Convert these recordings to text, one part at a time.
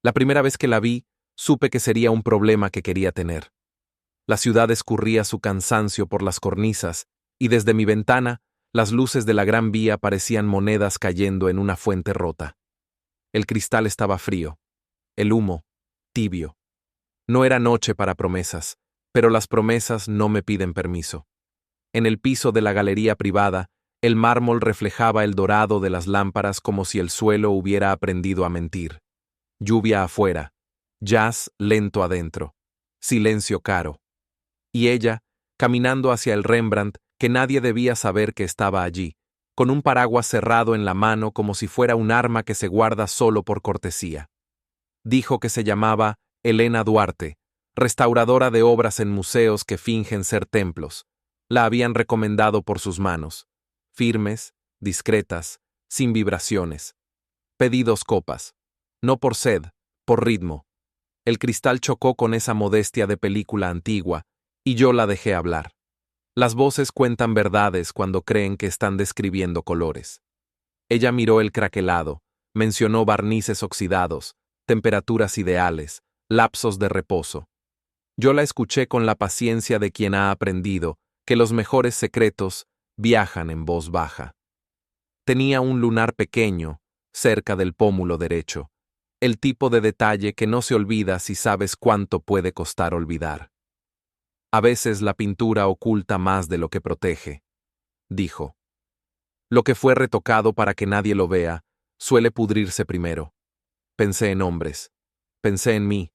La primera vez que la vi, supe que sería un problema que quería tener. La ciudad escurría su cansancio por las cornisas, y desde mi ventana, las luces de la Gran Vía parecían monedas cayendo en una fuente rota. El cristal estaba frío, el humo, tibio. No era noche para promesas, pero las promesas no me piden permiso. En el piso de la galería privada, el mármol reflejaba el dorado de las lámparas como si el suelo hubiera aprendido a mentir. Lluvia afuera, jazz lento adentro, silencio caro. Y ella, caminando hacia el Rembrandt, que nadie debía saber que estaba allí, con un paraguas cerrado en la mano como si fuera un arma que se guarda solo por cortesía. Dijo que se llamaba Elena Duarte, restauradora de obras en museos que fingen ser templos. La habían recomendado por sus manos, firmes, discretas, sin vibraciones. Pedí 2 copas. No por sed, por ritmo. El cristal chocó con esa modestia de película antigua, y yo la dejé hablar. Las voces cuentan verdades cuando creen que están describiendo colores. Ella miró el craquelado, mencionó barnices oxidados, temperaturas ideales, lapsos de reposo. Yo la escuché con la paciencia de quien ha aprendido que los mejores secretos viajan en voz baja. Tenía un lunar pequeño, cerca del pómulo derecho, el tipo de detalle que no se olvida si sabes cuánto puede costar olvidar. A veces la pintura oculta más de lo que protege, dijo. Lo que fue retocado para que nadie lo vea, suele pudrirse primero. Pensé en hombres, pensé en mí,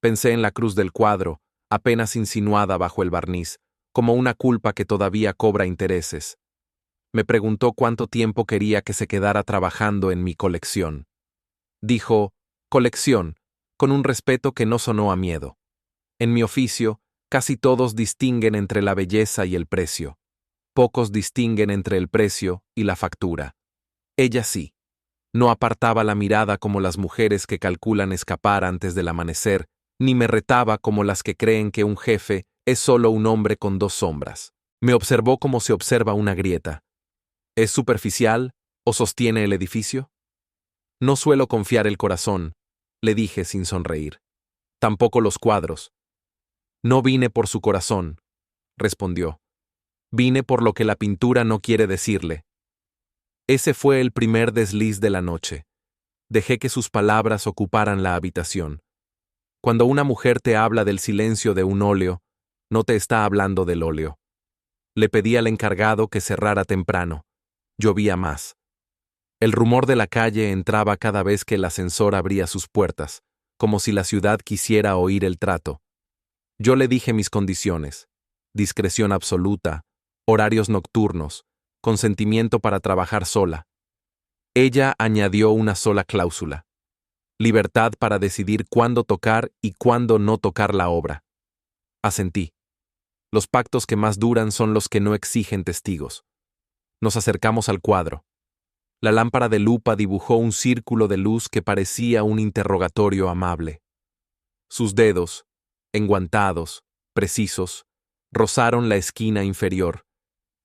pensé en la cruz del cuadro, apenas insinuada bajo el barniz, como una culpa que todavía cobra intereses. Me preguntó cuánto tiempo quería que se quedara trabajando en mi colección. Dijo, colección, con un respeto que no sonó a miedo. En mi oficio, casi todos distinguen entre la belleza y el precio. Pocos distinguen entre el precio y la factura. Ella sí. No apartaba la mirada como las mujeres que calculan escapar antes del amanecer, ni me retaba como las que creen que un jefe es solo un hombre con 2 sombras. Me observó como se observa una grieta. ¿Es superficial o sostiene el edificio? No suelo confiar el corazón, le dije sin sonreír. Tampoco los cuadros. No vine por su corazón, respondió. Vine por lo que la pintura no quiere decirle. Ese fue el primer desliz de la noche. Dejé que sus palabras ocuparan la habitación. Cuando una mujer te habla del silencio de un óleo, no te está hablando del óleo. Le pedí al encargado que cerrara temprano. Llovía más. El rumor de la calle entraba cada vez que el ascensor abría sus puertas, como si la ciudad quisiera oír el trato. Yo le dije mis condiciones: discreción absoluta, horarios nocturnos, consentimiento para trabajar sola. Ella añadió una sola cláusula: libertad para decidir cuándo tocar y cuándo no tocar la obra. Asentí. Los pactos que más duran son los que no exigen testigos. Nos acercamos al cuadro. La lámpara de lupa dibujó un círculo de luz que parecía un interrogatorio amable. Sus dedos, enguantados, precisos, rozaron la esquina inferior,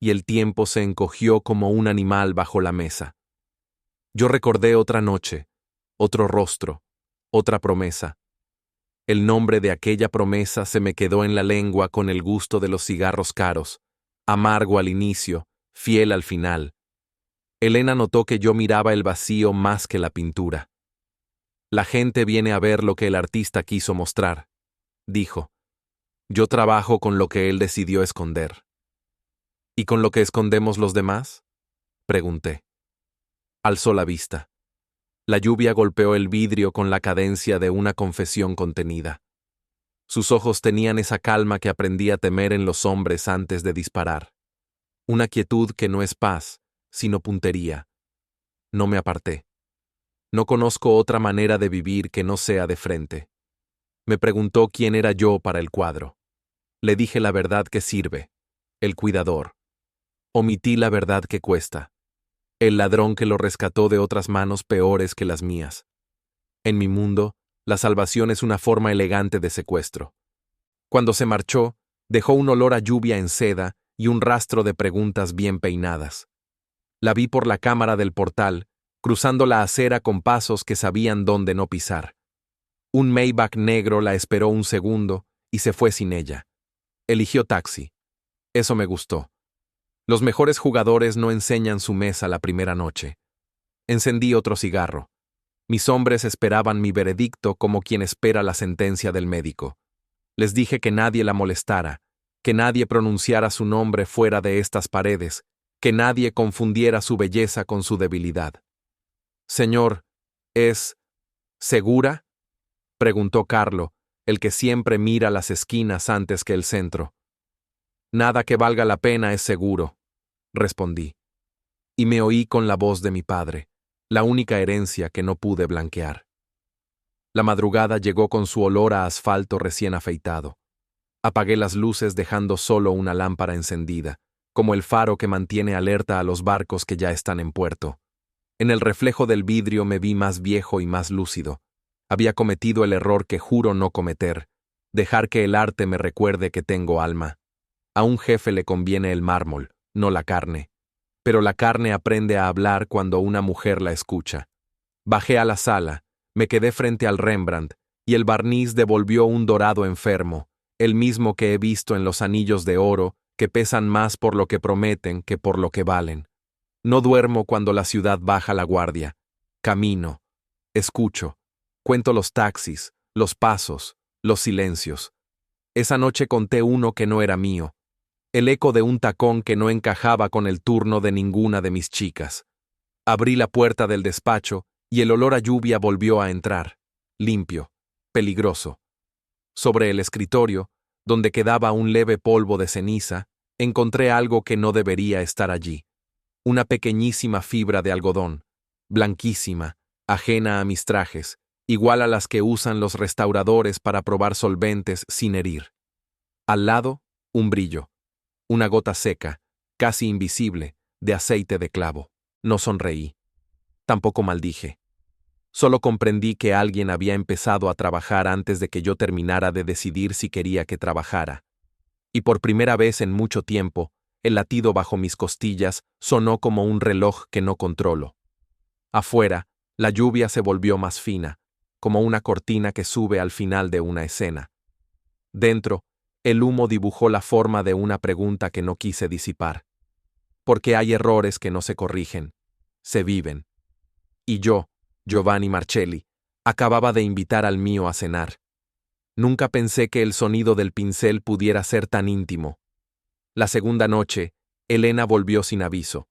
y el tiempo se encogió como un animal bajo la mesa. Yo recordé otra noche, otro rostro, otra promesa. El nombre de aquella promesa se me quedó en la lengua con el gusto de los cigarros caros, amargo al inicio, fiel al final. Elena notó que yo miraba el vacío más que la pintura. La gente viene a ver lo que el artista quiso mostrar, dijo. Yo trabajo con lo que él decidió esconder. ¿Y con lo que escondemos los demás?, pregunté. Alzó la vista. La lluvia golpeó el vidrio con la cadencia de una confesión contenida. Sus ojos tenían esa calma que aprendí a temer en los hombres antes de disparar. Una quietud que no es paz, sino puntería. No me aparté. No conozco otra manera de vivir que no sea de frente. Me preguntó quién era yo para el cuadro. Le dije la verdad que sirve, el cuidador. Omití la verdad que cuesta, el ladrón que lo rescató de otras manos peores que las mías. En mi mundo, la salvación es una forma elegante de secuestro. Cuando se marchó, dejó un olor a lluvia en seda y un rastro de preguntas bien peinadas. La vi por la cámara del portal, cruzando la acera con pasos que sabían dónde no pisar. Un Maybach negro la esperó un segundo y se fue sin ella. Eligió taxi. Eso me gustó. Los mejores jugadores no enseñan su mesa la primera noche. Encendí otro cigarro. Mis hombres esperaban mi veredicto como quien espera la sentencia del médico. Les dije que nadie la molestara, que nadie pronunciara su nombre fuera de estas paredes, que nadie confundiera su belleza con su debilidad. Señor, ¿es segura?, preguntó Carlo, el que siempre mira las esquinas antes que el centro. Nada que valga la pena es seguro, respondí. Y me oí con la voz de mi padre, la única herencia que no pude blanquear. La madrugada llegó con su olor a asfalto recién afeitado. Apagué las luces dejando solo una lámpara encendida, como el faro que mantiene alerta a los barcos que ya están en puerto. En el reflejo del vidrio me vi más viejo y más lúcido. Había cometido el error que juro no cometer, dejar que el arte me recuerde que tengo alma. A un jefe le conviene el mármol, no la carne. Pero la carne aprende a hablar cuando una mujer la escucha. Bajé a la sala, me quedé frente al Rembrandt, y el barniz devolvió un dorado enfermo, el mismo que he visto en los anillos de oro, que pesan más por lo que prometen que por lo que valen. No duermo cuando la ciudad baja la guardia. Camino, escucho, cuento los taxis, los pasos, los silencios. Esa noche conté uno que no era mío, el eco de un tacón que no encajaba con el turno de ninguna de mis chicas. Abrí la puerta del despacho y el olor a lluvia volvió a entrar, limpio, peligroso. Sobre el escritorio, donde quedaba un leve polvo de ceniza, encontré algo que no debería estar allí. Una pequeñísima fibra de algodón, blanquísima, ajena a mis trajes, igual a las que usan los restauradores para probar solventes sin herir. Al lado, un brillo. Una gota seca, casi invisible, de aceite de clavo. No sonreí. Tampoco maldije. Solo comprendí que alguien había empezado a trabajar antes de que yo terminara de decidir si quería que trabajara. Y por primera vez en mucho tiempo, el latido bajo mis costillas sonó como un reloj que no controlo. Afuera, la lluvia se volvió más fina, como una cortina que sube al final de una escena. Dentro, el humo dibujó la forma de una pregunta que no quise disipar. Porque hay errores que no se corrigen, se viven. Y yo, Giovanni Marcelli, acababa de invitar al mío a cenar. Nunca pensé que el sonido del pincel pudiera ser tan íntimo. La segunda noche, Elena volvió sin aviso.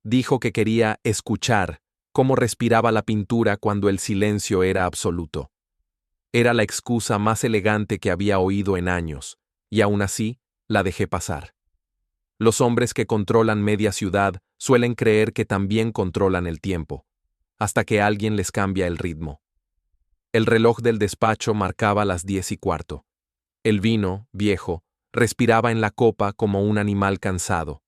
Dijo que quería escuchar cómo respiraba la pintura cuando el silencio era absoluto. Era la excusa más elegante que había oído en años, y aún así, la dejé pasar. Los hombres que controlan media ciudad suelen creer que también controlan el tiempo, hasta que alguien les cambia el ritmo. El reloj del despacho marcaba las 10:15. El vino, viejo, respiraba en la copa como un animal cansado.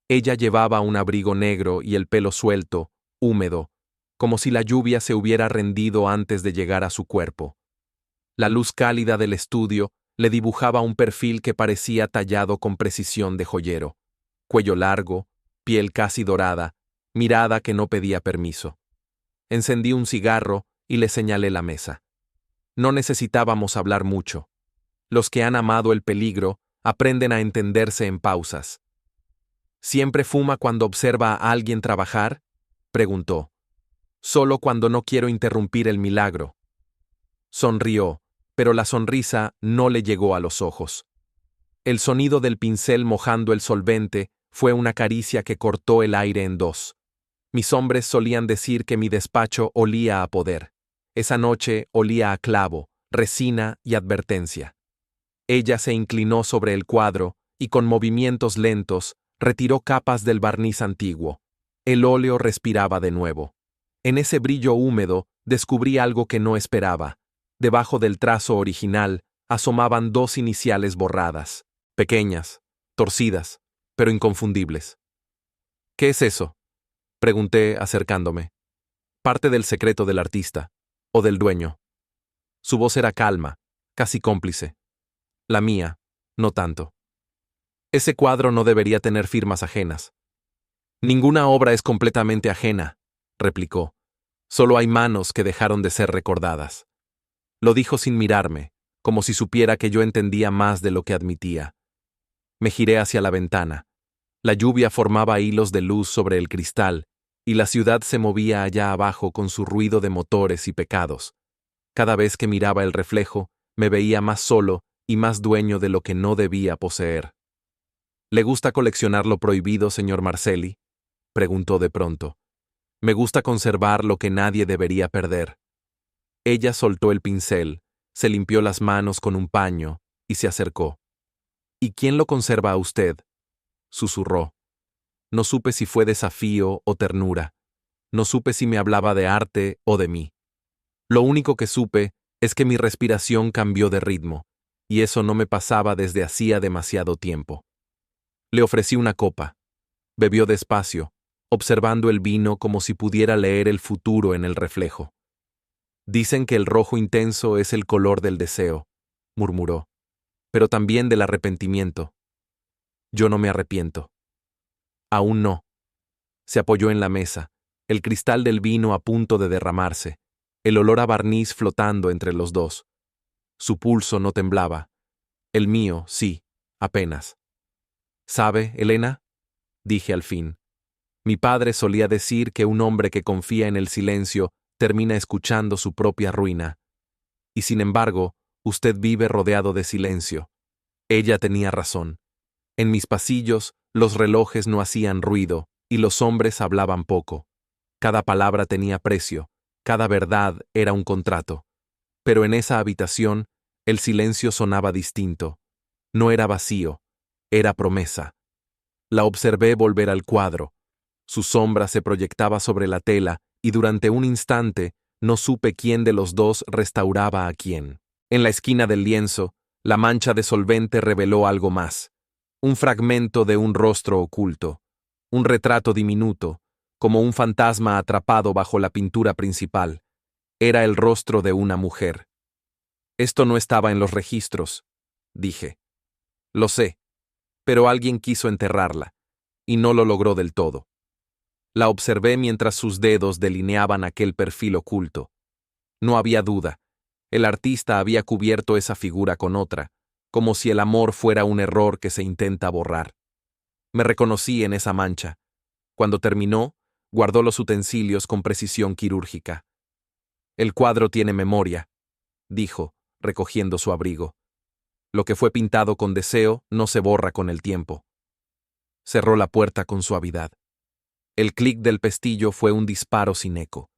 Ella llevaba un abrigo negro y el pelo suelto, húmedo, como si la lluvia se hubiera rendido antes de llegar a su cuerpo. La luz cálida del estudio le dibujaba un perfil que parecía tallado con precisión de joyero. Cuello largo, piel casi dorada, mirada que no pedía permiso. Encendí un cigarro y le señalé la mesa. No necesitábamos hablar mucho. Los que han amado el peligro aprenden a entenderse en pausas. ¿Siempre fuma cuando observa a alguien trabajar?, preguntó. Solo cuando no quiero interrumpir el milagro. Sonrió, pero la sonrisa no le llegó a los ojos. El sonido del pincel mojando el solvente fue una caricia que cortó el aire en dos. Mis hombres solían decir que mi despacho olía a poder. Esa noche olía a clavo, resina y advertencia. Ella se inclinó sobre el cuadro y con movimientos lentos retiró capas del barniz antiguo. El óleo respiraba de nuevo. En ese brillo húmedo descubrí algo que no esperaba. Debajo del trazo original asomaban dos iniciales borradas, pequeñas, torcidas, pero inconfundibles. ¿Qué es eso?, pregunté acercándome. Parte del secreto del artista, o del dueño. Su voz era calma, casi cómplice. La mía, no tanto. Ese cuadro no debería tener firmas ajenas. Ninguna obra es completamente ajena, replicó. Solo hay manos que dejaron de ser recordadas. Lo dijo sin mirarme, como si supiera que yo entendía más de lo que admitía. Me giré hacia la ventana. La lluvia formaba hilos de luz sobre el cristal, y la ciudad se movía allá abajo con su ruido de motores y pecados. Cada vez que miraba el reflejo, me veía más solo y más dueño de lo que no debía poseer. ¿Le gusta coleccionar lo prohibido, señor Marcelli?, preguntó de pronto. Me gusta conservar lo que nadie debería perder. Ella soltó el pincel, se limpió las manos con un paño y se acercó. ¿Y quién lo conserva a usted?, susurró. No supe si fue desafío o ternura. No supe si me hablaba de arte o de mí. Lo único que supe es que mi respiración cambió de ritmo, y eso no me pasaba desde hacía demasiado tiempo. Le ofrecí una copa. Bebió despacio, observando el vino como si pudiera leer el futuro en el reflejo. Dicen que el rojo intenso es el color del deseo, murmuró, pero también del arrepentimiento. Yo no me arrepiento. Aún no. Se apoyó en la mesa, el cristal del vino a punto de derramarse, el olor a barniz flotando entre los dos. Su pulso no temblaba. El mío, sí, apenas. ¿Sabe, Elena?, dije al fin. Mi padre solía decir que un hombre que confía en el silencio termina escuchando su propia ruina. Y sin embargo, usted vive rodeado de silencio. Ella tenía razón. En mis pasillos, los relojes no hacían ruido, y los hombres hablaban poco. Cada palabra tenía precio, cada verdad era un contrato. Pero en esa habitación, el silencio sonaba distinto. No era vacío, era promesa. La observé volver al cuadro. Su sombra se proyectaba sobre la tela, y durante un instante no supe quién de los dos restauraba a quién. En la esquina del lienzo, la mancha de solvente reveló algo más. Un fragmento de un rostro oculto. Un retrato diminuto, como un fantasma atrapado bajo la pintura principal. Era el rostro de una mujer. Esto no estaba en los registros, dije. Lo sé, pero alguien quiso enterrarla, y no lo logró del todo. La observé mientras sus dedos delineaban aquel perfil oculto. No había duda. El artista había cubierto esa figura con otra, como si el amor fuera un error que se intenta borrar. Me reconocí en esa mancha. Cuando terminó, guardó los utensilios con precisión quirúrgica. El cuadro tiene memoria, dijo, recogiendo su abrigo. Lo que fue pintado con deseo no se borra con el tiempo. Cerró la puerta con suavidad. El clic del pestillo fue un disparo sin eco.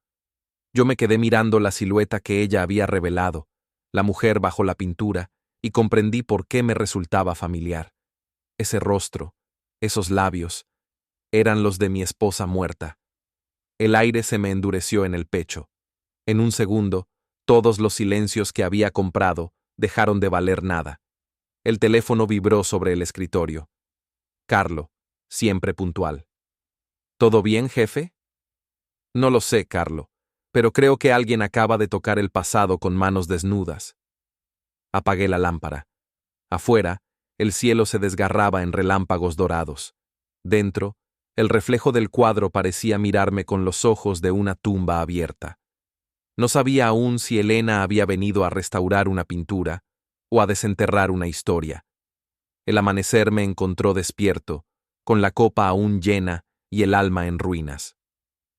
Yo me quedé mirando la silueta que ella había revelado, la mujer bajo la pintura, y comprendí por qué me resultaba familiar. Ese rostro, esos labios, eran los de mi esposa muerta. El aire se me endureció en el pecho. En un segundo, todos los silencios que había comprado dejaron de valer nada. El teléfono vibró sobre el escritorio. Carlo, siempre puntual. ¿Todo bien, jefe? No lo sé, Carlo, pero creo que alguien acaba de tocar el pasado con manos desnudas. Apagué la lámpara. Afuera, el cielo se desgarraba en relámpagos dorados. Dentro, el reflejo del cuadro parecía mirarme con los ojos de una tumba abierta. No sabía aún si Elena había venido a restaurar una pintura o a desenterrar una historia. El amanecer me encontró despierto, con la copa aún llena y el alma en ruinas.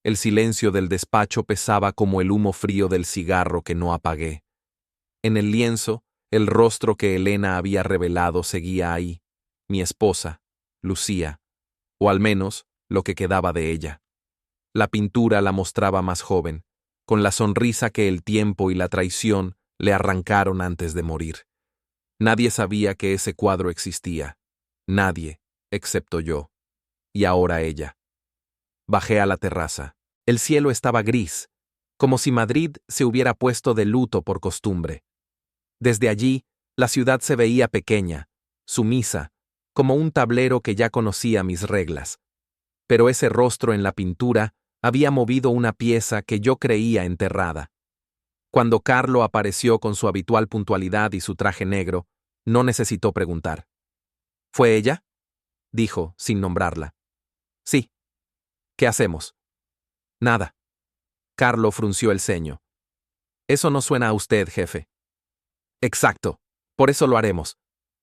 El silencio del despacho pesaba como el humo frío del cigarro que no apagué. En el lienzo, el rostro que Elena había revelado seguía ahí, mi esposa, Lucía, o al menos lo que quedaba de ella. La pintura la mostraba más joven, con la sonrisa que el tiempo y la traición le arrancaron antes de morir. Nadie sabía que ese cuadro existía. Nadie, excepto yo. Y ahora ella. Bajé a la terraza. El cielo estaba gris, como si Madrid se hubiera puesto de luto por costumbre. Desde allí, la ciudad se veía pequeña, sumisa, como un tablero que ya conocía mis reglas. Pero ese rostro en la pintura había movido una pieza que yo creía enterrada. Cuando Carlo apareció con su habitual puntualidad y su traje negro, no necesitó preguntar. ¿Fue ella?, dijo, sin nombrarla. Sí. ¿Qué hacemos? Nada. Carlo frunció el ceño. Eso no suena a usted, jefe. Exacto. Por eso lo haremos.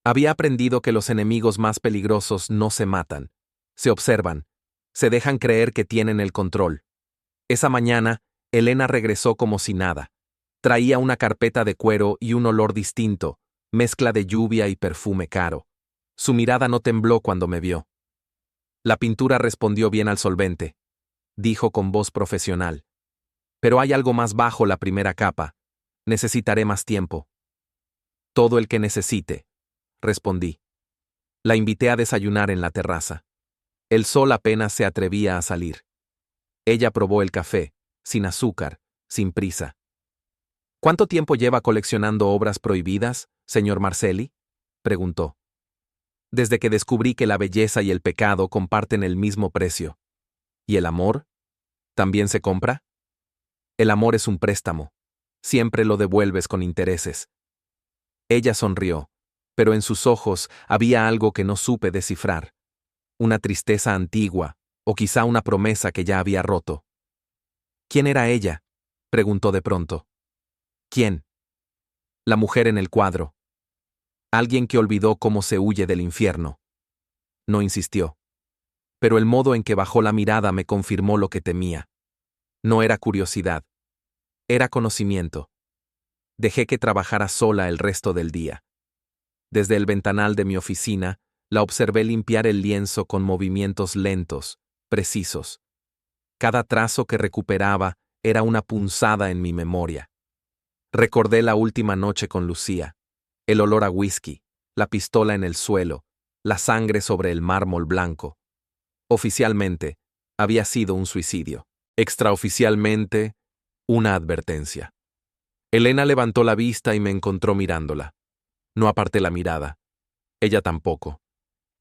Había aprendido que los enemigos más peligrosos no se matan. Se observan. Se dejan creer que tienen el control. Esa mañana, Elena regresó como si nada. Traía una carpeta de cuero y un olor distinto, mezcla de lluvia y perfume caro. Su mirada no tembló cuando me vio. La pintura respondió bien al solvente, dijo con voz profesional. Pero hay algo más bajo la primera capa. Necesitaré más tiempo. Todo el que necesite, respondí. La invité a desayunar en la terraza. El sol apenas se atrevía a salir. Ella probó el café, sin azúcar, sin prisa. ¿Cuánto tiempo lleva coleccionando obras prohibidas, señor Marcelli?, preguntó. Desde que descubrí que la belleza y el pecado comparten el mismo precio. ¿Y el amor? ¿También se compra? El amor es un préstamo. Siempre lo devuelves con intereses. Ella sonrió, pero en sus ojos había algo que no supe descifrar. Una tristeza antigua, o quizá una promesa que ya había roto. ¿Quién era ella?, preguntó de pronto. ¿Quién? La mujer en el cuadro. Alguien que olvidó cómo se huye del infierno. No insistió. Pero el modo en que bajó la mirada me confirmó lo que temía. No era curiosidad. Era conocimiento. Dejé que trabajara sola el resto del día. Desde el ventanal de mi oficina, la observé limpiar el lienzo con movimientos lentos, precisos. Cada trazo que recuperaba era una punzada en mi memoria. Recordé la última noche con Lucía, el olor a whisky, la pistola en el suelo, la sangre sobre el mármol blanco. Oficialmente, había sido un suicidio. Extraoficialmente, una advertencia. Elena levantó la vista y me encontró mirándola. No aparté la mirada. Ella tampoco.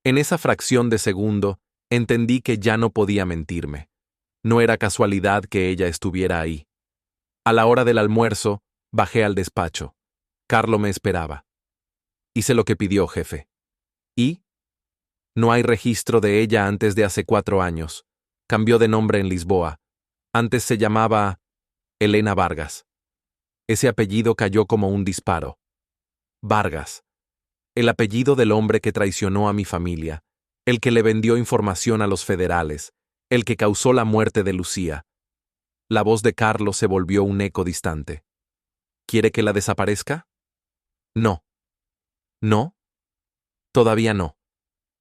En esa fracción de segundo, entendí que ya no podía mentirme. No era casualidad que ella estuviera ahí. A la hora del almuerzo, bajé al despacho. Carlo me esperaba. Hice lo que pidió, jefe. ¿Y? No hay registro de ella antes de hace 4 años. Cambió de nombre en Lisboa. Antes se llamaba Elena Vargas. Ese apellido cayó como un disparo. Vargas. El apellido del hombre que traicionó a mi familia, el que le vendió información a los federales, el que causó la muerte de Lucía. La voz de Carlos se volvió un eco distante. ¿Quiere que la desaparezca? No. ¿No? Todavía no.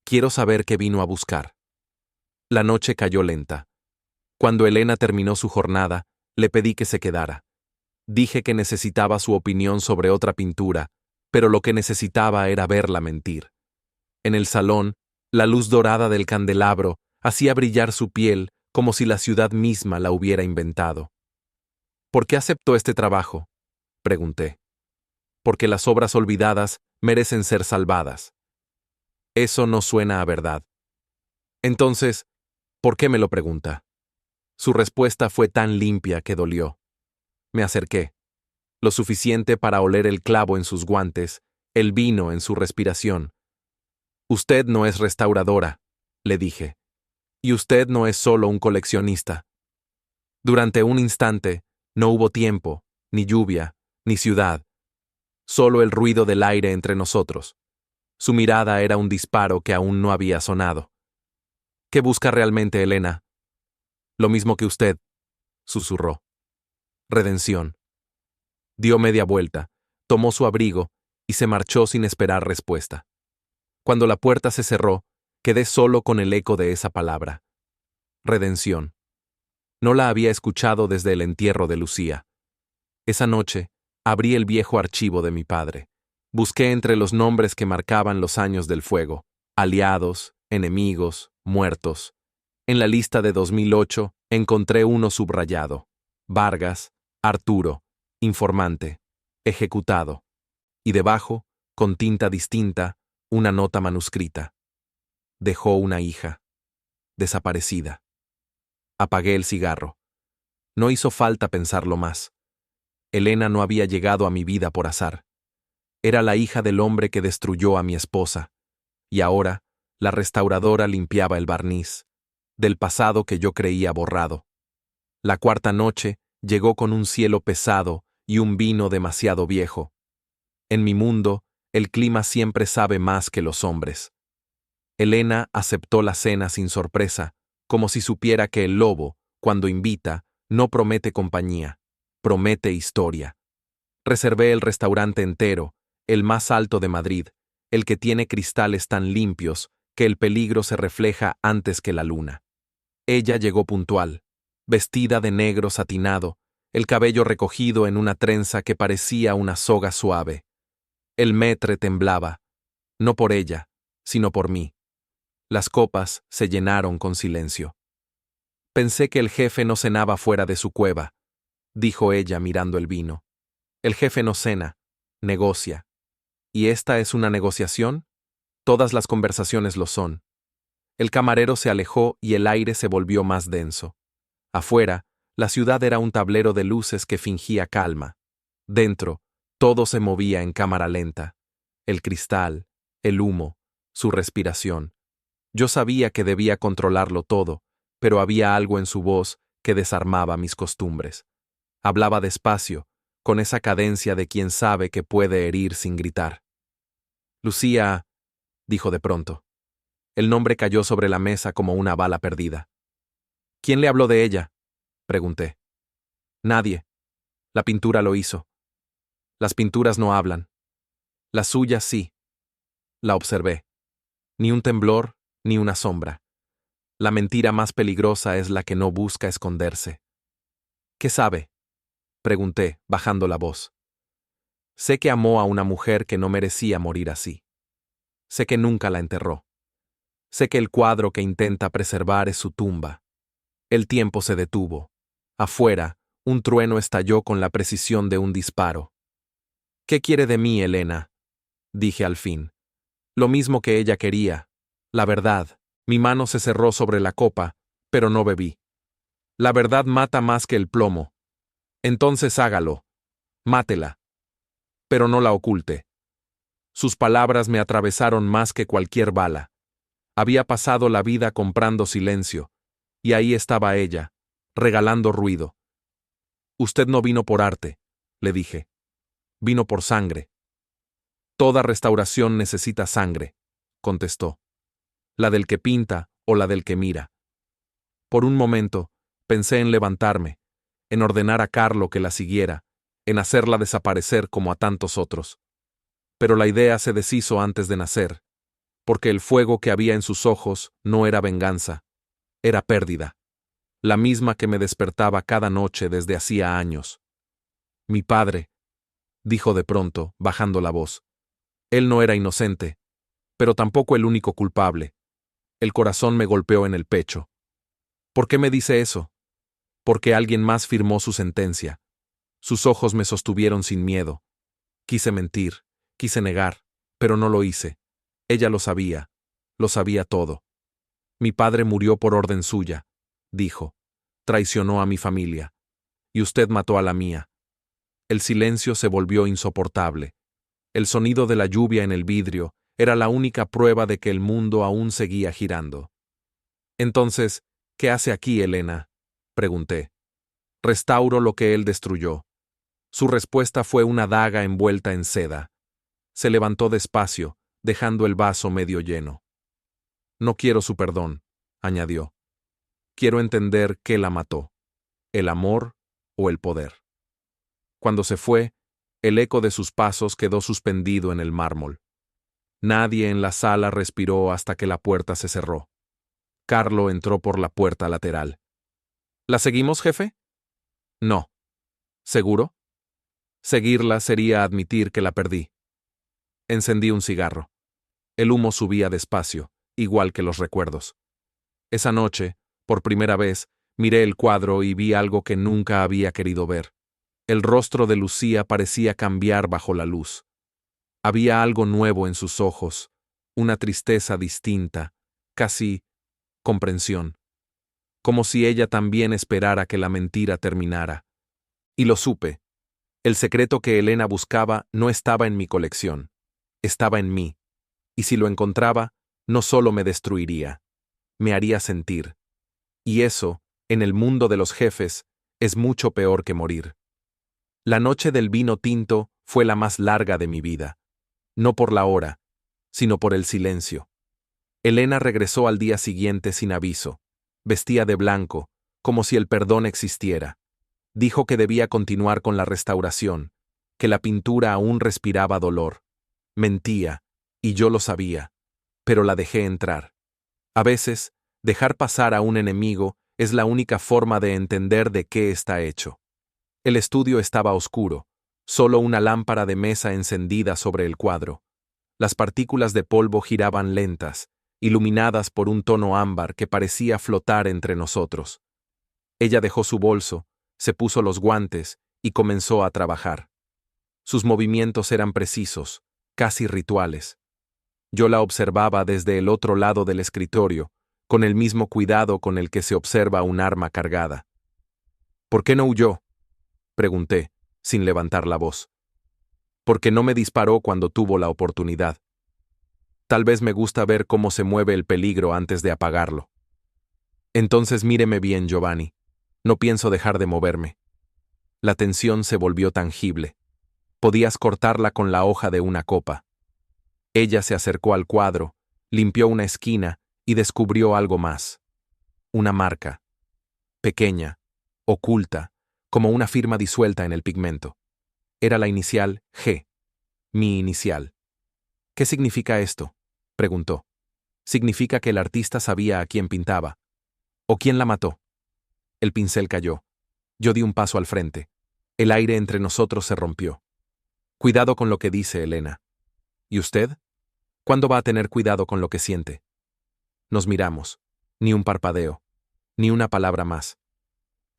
Quiero saber qué vino a buscar. La noche cayó lenta. Cuando Elena terminó su jornada, le pedí que se quedara. Dije que necesitaba su opinión sobre otra pintura, pero lo que necesitaba era verla mentir. En el salón, la luz dorada del candelabro hacía brillar su piel como si la ciudad misma la hubiera inventado. ¿Por qué aceptó este trabajo?, pregunté. Porque las obras olvidadas merecen ser salvadas. Eso no suena a verdad. Entonces, ¿por qué me lo pregunta? Su respuesta fue tan limpia que dolió. Me acerqué. Lo suficiente para oler el clavo en sus guantes, el vino en su respiración. Usted no es restauradora, le dije. Y usted no es solo un coleccionista. Durante un instante, no hubo tiempo, ni lluvia, ni ciudad. Solo el ruido del aire entre nosotros. Su mirada era un disparo que aún no había sonado. ¿Qué busca realmente Elena? Lo mismo que usted, susurró. Redención. Dio media vuelta, tomó su abrigo y se marchó sin esperar respuesta. Cuando la puerta se cerró, quedé solo con el eco de esa palabra. Redención. No la había escuchado desde el entierro de Lucía. Esa noche, abrí el viejo archivo de mi padre. Busqué entre los nombres que marcaban los años del fuego, aliados, enemigos, muertos. En la lista de 2008 encontré uno subrayado. Vargas, Arturo, informante, ejecutado. Y debajo, con tinta distinta, una nota manuscrita. Dejó una hija. Desaparecida. Apagué el cigarro. No hizo falta pensarlo más. Elena no había llegado a mi vida por azar. Era la hija del hombre que destruyó a mi esposa. Y ahora, la restauradora limpiaba el barniz, del pasado que yo creía borrado. La cuarta noche llegó con un cielo pesado y un vino demasiado viejo. En mi mundo, el clima siempre sabe más que los hombres. Elena aceptó la cena sin sorpresa, como si supiera que el lobo, cuando invita, no promete compañía, promete historia. Reservé el restaurante entero, el más alto de Madrid, el que tiene cristales tan limpios que el peligro se refleja antes que la luna. Ella llegó puntual, vestida de negro satinado, el cabello recogido en una trenza que parecía una soga suave. El maître temblaba, no por ella, sino por mí. Las copas se llenaron con silencio. Pensé que el jefe no cenaba fuera de su cueva, dijo ella mirando el vino. El jefe no cena, negocia. ¿Y esta es una negociación? Todas las conversaciones lo son. El camarero se alejó y el aire se volvió más denso. Afuera, la ciudad era un tablero de luces que fingía calma. Dentro, todo se movía en cámara lenta. El cristal, el humo, su respiración. Yo sabía que debía controlarlo todo, pero había algo en su voz que desarmaba mis costumbres. Hablaba despacio, con esa cadencia de quien sabe que puede herir sin gritar. Lucía, dijo de pronto. El nombre cayó sobre la mesa como una bala perdida. ¿Quién le habló de ella? Pregunté. Nadie. La pintura lo hizo. Las pinturas no hablan. Las suyas sí. La observé. Ni un temblor, ni una sombra. La mentira más peligrosa es la que no busca esconderse. ¿Qué sabe? Pregunté, bajando la voz. Sé que amó a una mujer que no merecía morir así. Sé que nunca la enterró. Sé que el cuadro que intenta preservar es su tumba. El tiempo se detuvo. Afuera, un trueno estalló con la precisión de un disparo. ¿Qué quiere de mí, Elena? Dije al fin. Lo mismo que ella quería. La verdad. Mi mano se cerró sobre la copa, pero no bebí. La verdad mata más que el plomo. Entonces hágalo. Mátela. Pero no la oculte. Sus palabras me atravesaron más que cualquier bala. Había pasado la vida comprando silencio, y ahí estaba ella, regalando ruido. Usted no vino por arte, le dije. Vino por sangre. Toda restauración necesita sangre, contestó. La del que pinta o la del que mira. Por un momento, pensé en levantarme, en ordenar a Carlo que la siguiera, en hacerla desaparecer como a tantos otros. Pero la idea se deshizo antes de nacer, porque el fuego que había en sus ojos no era venganza, era pérdida, la misma que me despertaba cada noche desde hacía años. Mi padre, dijo de pronto, bajando la voz. Él no era inocente, pero tampoco el único culpable. El corazón me golpeó en el pecho. ¿Por qué me dice eso? Porque alguien más firmó su sentencia. Sus ojos me sostuvieron sin miedo. Quise mentir, quise negar, pero no lo hice. Ella lo sabía todo. Mi padre murió por orden suya, dijo. Traicionó a mi familia. Y usted mató a la mía. El silencio se volvió insoportable. El sonido de la lluvia en el vidrio era la única prueba de que el mundo aún seguía girando. Entonces, ¿qué hace aquí, Elena? Pregunté. Restauro lo que él destruyó. Su respuesta fue una daga envuelta en seda. Se levantó despacio, dejando el vaso medio lleno. No quiero su perdón, añadió. Quiero entender qué la mató, el amor o el poder. Cuando se fue, el eco de sus pasos quedó suspendido en el mármol. Nadie en la sala respiró hasta que la puerta se cerró. Carlo entró por la puerta lateral. ¿La seguimos, jefe? No. ¿Seguro? Seguirla sería admitir que la perdí. Encendí un cigarro. El humo subía despacio, igual que los recuerdos. Esa noche, por primera vez, miré el cuadro y vi algo que nunca había querido ver. El rostro de Lucía parecía cambiar bajo la luz. Había algo nuevo en sus ojos, una tristeza distinta, casi comprensión. Como si ella también esperara que la mentira terminara. Y lo supe. El secreto que Elena buscaba no estaba en mi colección, estaba en mí. Y si lo encontraba, no solo me destruiría, me haría sentir. Y eso, en el mundo de los jefes, es mucho peor que morir. La noche del vino tinto fue la más larga de mi vida. No por la hora, sino por el silencio. Elena regresó al día siguiente sin aviso. Vestía de blanco, como si el perdón existiera. Dijo que debía continuar con la restauración, que la pintura aún respiraba dolor. Mentía, y yo lo sabía, pero la dejé entrar. A veces, dejar pasar a un enemigo es la única forma de entender de qué está hecho. El estudio estaba oscuro, solo una lámpara de mesa encendida sobre el cuadro. Las partículas de polvo giraban lentas, iluminadas por un tono ámbar que parecía flotar entre nosotros. Ella dejó su bolso, se puso los guantes y comenzó a trabajar. Sus movimientos eran precisos, casi rituales. Yo la observaba desde el otro lado del escritorio, con el mismo cuidado con el que se observa un arma cargada. ¿Por qué no huyó?, pregunté, sin levantar la voz. Porque no me disparó cuando tuvo la oportunidad. Tal vez me gusta ver cómo se mueve el peligro antes de apagarlo. Entonces míreme bien, Giovanni. No pienso dejar de moverme. La tensión se volvió tangible. Podías cortarla con la hoja de una copa. Ella se acercó al cuadro, limpió una esquina y descubrió algo más. Una marca. Pequeña, oculta, como una firma disuelta en el pigmento. Era la inicial G. Mi inicial. ¿Qué significa esto?, preguntó. Significa que el artista sabía a quién pintaba. ¿O quién la mató? El pincel cayó. Yo di un paso al frente. El aire entre nosotros se rompió. Cuidado con lo que dice, Elena. ¿Y usted? ¿Cuándo va a tener cuidado con lo que siente? Nos miramos. Ni un parpadeo. Ni una palabra más.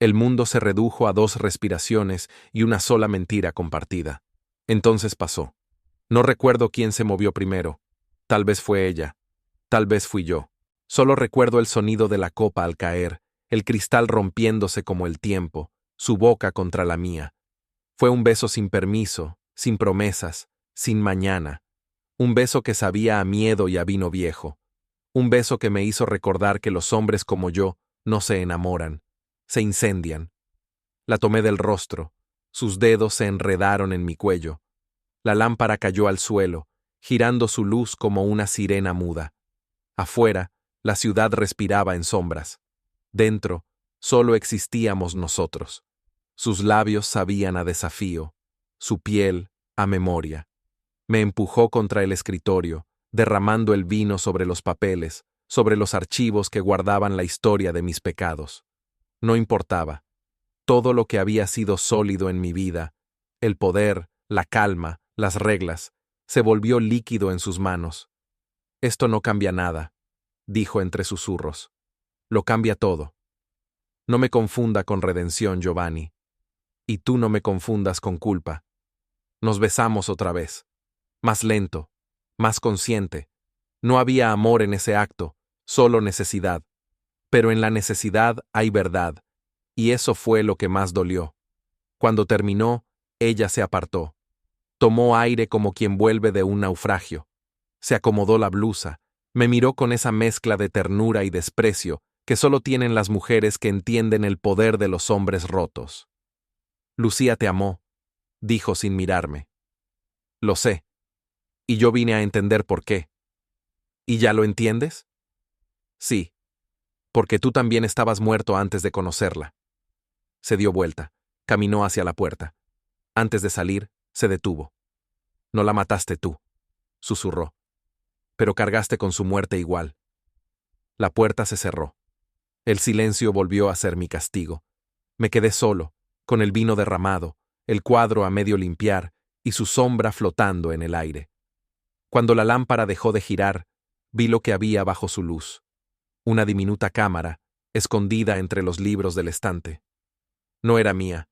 El mundo se redujo a 2 respiraciones y una sola mentira compartida. Entonces pasó. No recuerdo quién se movió primero. Tal vez fue ella. Tal vez fui yo. Solo recuerdo el sonido de la copa al caer, el cristal rompiéndose como el tiempo, su boca contra la mía. Fue un beso sin permiso, sin promesas, sin mañana. Un beso que sabía a miedo y a vino viejo. Un beso que me hizo recordar que los hombres como yo no se enamoran, se incendian. La tomé del rostro. Sus dedos se enredaron en mi cuello. La lámpara cayó al suelo, girando su luz como una sirena muda. Afuera, la ciudad respiraba en sombras. Dentro, solo existíamos nosotros. Sus labios sabían a desafío, su piel a memoria. Me empujó contra el escritorio, derramando el vino sobre los papeles, sobre los archivos que guardaban la historia de mis pecados. No importaba. Todo lo que había sido sólido en mi vida, el poder, la calma, las reglas, se volvió líquido en sus manos. Esto no cambia nada, dijo entre susurros. Lo cambia todo. No me confunda con redención, Giovanni. Y tú no me confundas con culpa. Nos besamos otra vez. Más lento, más consciente. No había amor en ese acto, solo necesidad. Pero en la necesidad hay verdad, y eso fue lo que más dolió. Cuando terminó, ella se apartó. Tomó aire como quien vuelve de un naufragio. Se acomodó la blusa, me miró con esa mezcla de ternura y desprecio que solo tienen las mujeres que entienden el poder de los hombres rotos. Lucía te amó, dijo sin mirarme. Lo sé. Y yo vine a entender por qué. ¿Y ya lo entiendes? Sí. Porque tú también estabas muerto antes de conocerla. Se dio vuelta, caminó hacia la puerta. Antes de salir, se detuvo. No la mataste tú, susurró. Pero cargaste con su muerte igual. La puerta se cerró. El silencio volvió a ser mi castigo. Me quedé solo, con el vino derramado, el cuadro a medio limpiar y su sombra flotando en el aire. Cuando la lámpara dejó de girar, vi lo que había bajo su luz. Una diminuta cámara, escondida entre los libros del estante. No era mía.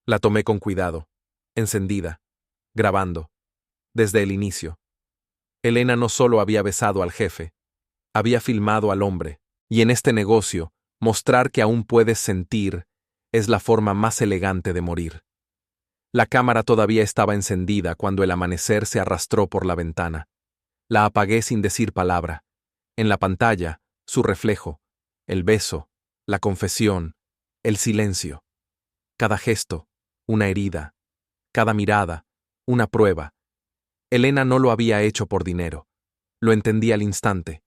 La tomé con cuidado, encendida, grabando, desde el inicio. Elena no solo había besado al jefe, había filmado al hombre, y en este negocio, mostrar que aún puedes sentir es la forma más elegante de morir. La cámara todavía estaba encendida cuando el amanecer se arrastró por la ventana. La apagué sin decir palabra. En la pantalla, su reflejo, el beso, la confesión, el silencio. Cada gesto, una herida, cada mirada, una prueba. Elena no lo había hecho por dinero. Lo entendí al instante.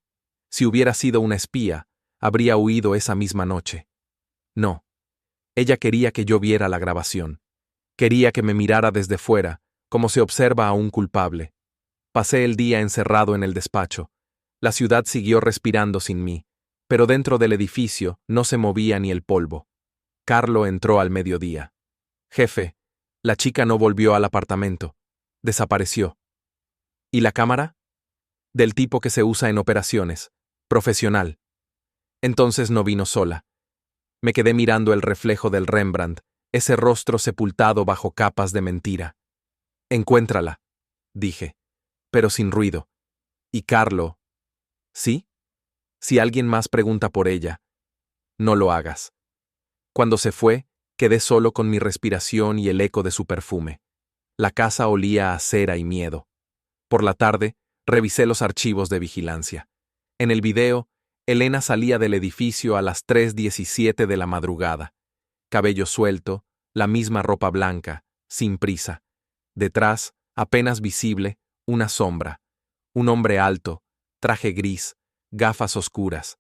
Si hubiera sido una espía, habría huido esa misma noche. No. Ella quería que yo viera la grabación. Quería que me mirara desde fuera, como se observa a un culpable. Pasé el día encerrado en el despacho. La ciudad siguió respirando sin mí, pero dentro del edificio no se movía ni el polvo. Carlo entró al mediodía. Jefe, la chica no volvió al apartamento. Desapareció. ¿Y la cámara? Del tipo que se usa en operaciones. Profesional. Entonces no vino sola. Me quedé mirando el reflejo del Rembrandt, ese rostro sepultado bajo capas de mentira. Encuéntrala, dije, pero sin ruido. ¿Y Carlo? ¿Sí? Si alguien más pregunta por ella, no lo hagas. Cuando se fue, quedé solo con mi respiración y el eco de su perfume. La casa olía a cera y miedo. Por la tarde, revisé los archivos de vigilancia. En el video, Elena salía del edificio a las 3:17 de la madrugada. Cabello suelto, la misma ropa blanca, sin prisa. Detrás, apenas visible, una sombra. Un hombre alto, traje gris, gafas oscuras.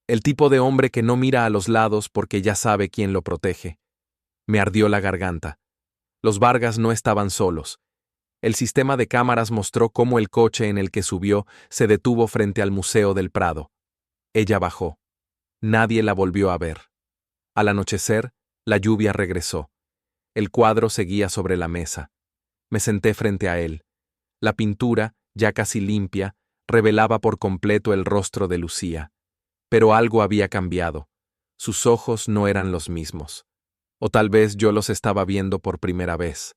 El tipo de hombre que no mira a los lados porque ya sabe quién lo protege. Me ardió la garganta. Los Vargas no estaban solos. El sistema de cámaras mostró cómo el coche en el que subió se detuvo frente al Museo del Prado. Ella bajó. Nadie la volvió a ver. Al anochecer, la lluvia regresó. El cuadro seguía sobre la mesa. Me senté frente a él. La pintura, ya casi limpia, revelaba por completo el rostro de Lucía. Pero algo había cambiado. Sus ojos no eran los mismos. O tal vez yo los estaba viendo por primera vez.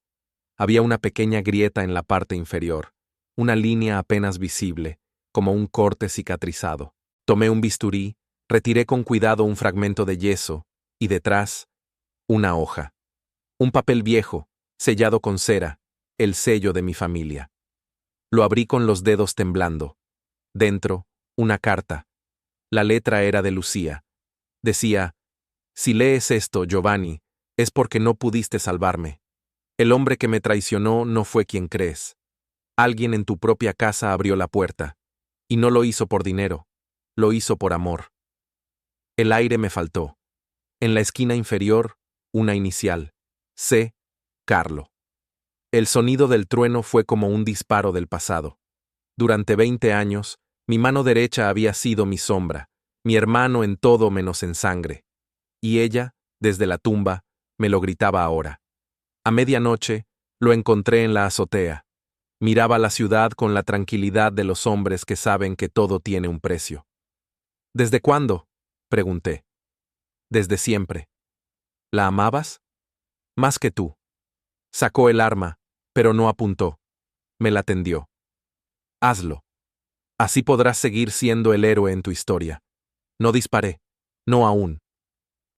Había una pequeña grieta en la parte inferior, una línea apenas visible, como un corte cicatrizado. Tomé un bisturí, retiré con cuidado un fragmento de yeso, y detrás, una hoja. Un papel viejo, sellado con cera, el sello de mi familia. Lo abrí con los dedos temblando. Dentro, una carta. La letra era de Lucía. Decía: si lees esto, Giovanni, es porque no pudiste salvarme. El hombre que me traicionó no fue quien crees. Alguien en tu propia casa abrió la puerta. Y no lo hizo por dinero. Lo hizo por amor. El aire me faltó. En la esquina inferior, una inicial. C. Carlo. El sonido del trueno fue como un disparo del pasado. Durante 20 años, mi mano derecha había sido mi sombra, mi hermano en todo menos en sangre. Y ella, desde la tumba, me lo gritaba ahora. A medianoche, lo encontré en la azotea. Miraba la ciudad con la tranquilidad de los hombres que saben que todo tiene un precio. ¿Desde cuándo?, pregunté. Desde siempre. ¿La amabas? Más que tú. Sacó el arma, pero no apuntó. Me la tendió. Hazlo. Así podrás seguir siendo el héroe en tu historia. No disparé. No aún.